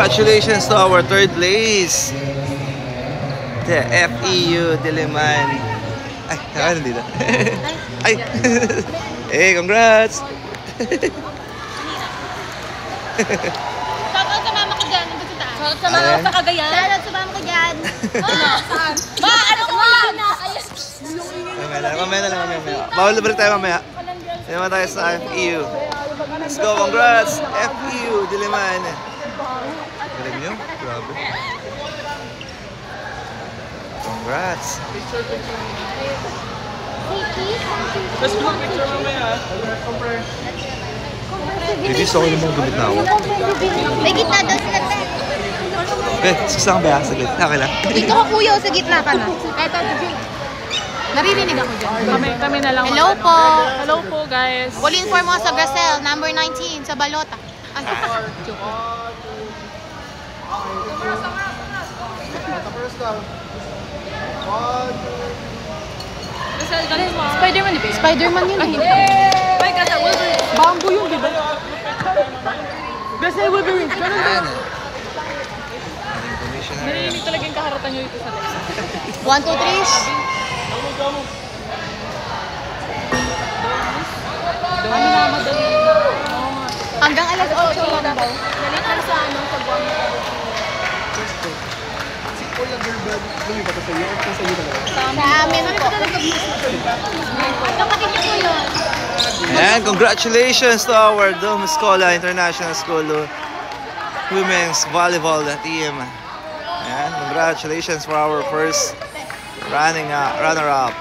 congratulations to our third place, the FEU Diliman. Ay, nakano dito? Ay! Hey, congrats! Shoutout sa mama ko dyan, nandun sa taas. Shoutout sa mama ko sa Cagayan. Shoutout sa mama ko dyan. Saan? Ma, ano mo na? Mamaya na lang. Bawal na balik tayo mamaya. Hindi naman tayo sa FEU. Let's go, congrats! FEU Diliman. Galing nyo? Grabe. Congrats! Let's do a picture mamaya. Baby, so yung mga gamit na ako. May gitna daw sila. Okay, sasama ba? Sa gitna ka lang. Dito ka kuya, sa gitna ka na. Eto, naririnig ako dyan. Kami na lang. Hello po. Hello po, guys. Will inform mo sa Gracel, number 19, sa Balota. Ay, joke. Spider-Man, di ba? Spider-Man yun. Ay, kata, Wolverine. Bamboo yun, di ba? Basta Wolverine. Ayan. Narinig talaga yung kaharatan nyo dito sa live. 1, 2, 3. Ano na, madali. Hanggang alas 8 lang daw. Nalitan sa ano, sa buwan. Sa amin po. Kapatid niyo po yun. And congratulations to our Dome Escola International School Women's Volleyball team. And congratulations for our first runner-up.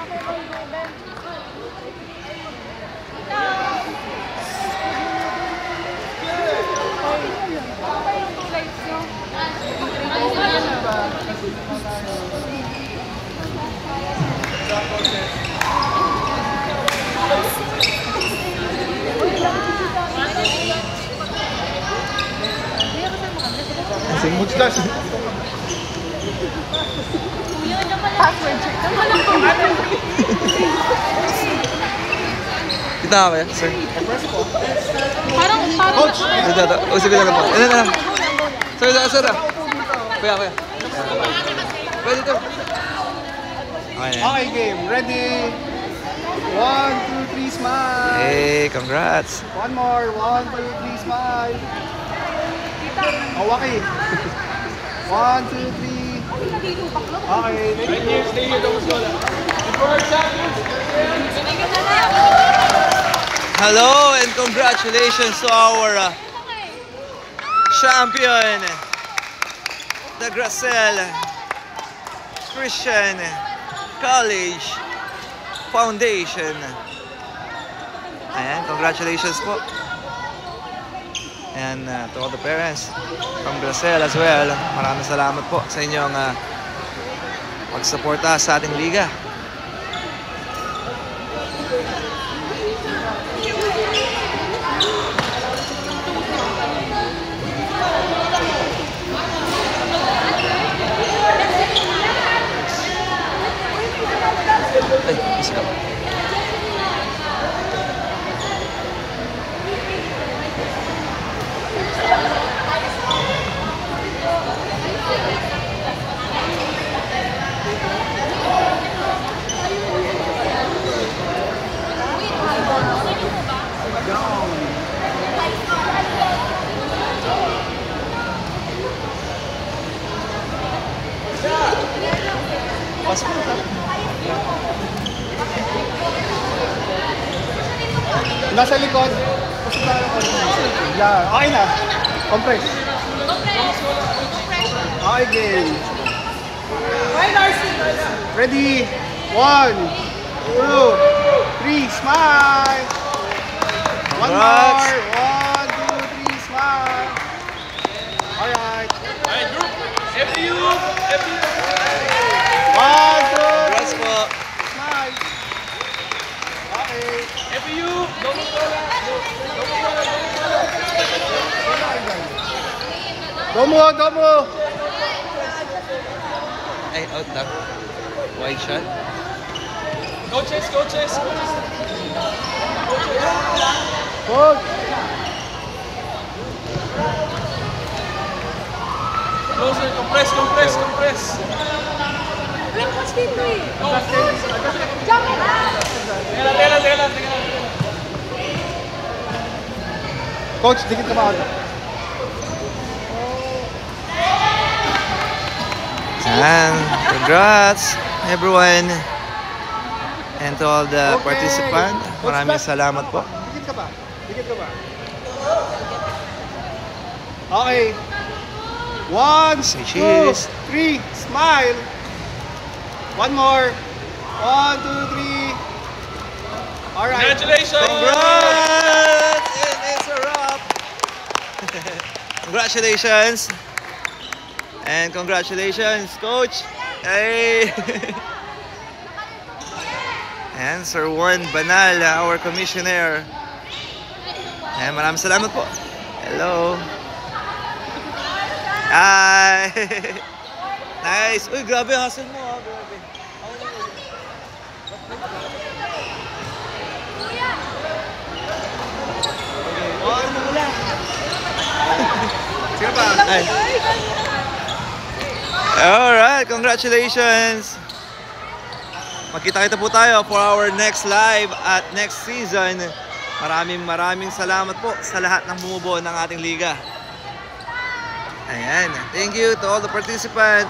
Kita ka ba yan, sir? Parang, Coach! Sige na lang po. Ano na lang? Sir. Kuya. Pwede ito. Okay, game. Ready? 1, 2, 3, smile. Hey, congrats. One more. 1, 2, 3, smile. Waki. 1, 2, 3. Okay, thank you. Stay here, don't go. Hello and congratulations to our champion, the Gracel Christian College Foundation. Ayan, congratulations po. And to all the parents from Gracel as well, maraming salamat po sa inyong pagsuporta sa ating liga. Ay, isa ka. Nasa likod. Yeah, okay na. Compress. Okay, game. Ready? 1, 2, 3, smile. One more. 1, 2, 3, smile. Alright. Alright, group. FU. 1, 2, 3. Smile. Okay. FU. Domo. Ay, out na. Wide shot. Coaches. Coach! Closer, compress, compress, compress. Teka lang. Coach, dikit ka ba? And congrats everyone and to all the participants. Maraming salamat po. Dikit ka ba? Dikit ka ba? Okay. 1, Say 2, cheese. 3. Smile. One more. 1, 2, 3. Alright. Congratulations! Congrats! And it's a wrap. Congratulations. And congratulations, Coach. Hey. And Sir Juan Banal, our commissioner. And maraming salamat po. Hello. Hi. Nice. Uy, grabe ang hustle mo. Grabe. Sige pa. Ay. Alright, congratulations. Magkita-kita po tayo for our next live at next season. Maraming salamat po sa lahat ng bumubuo ng ating liga. Ayan. Thank you to all the participants.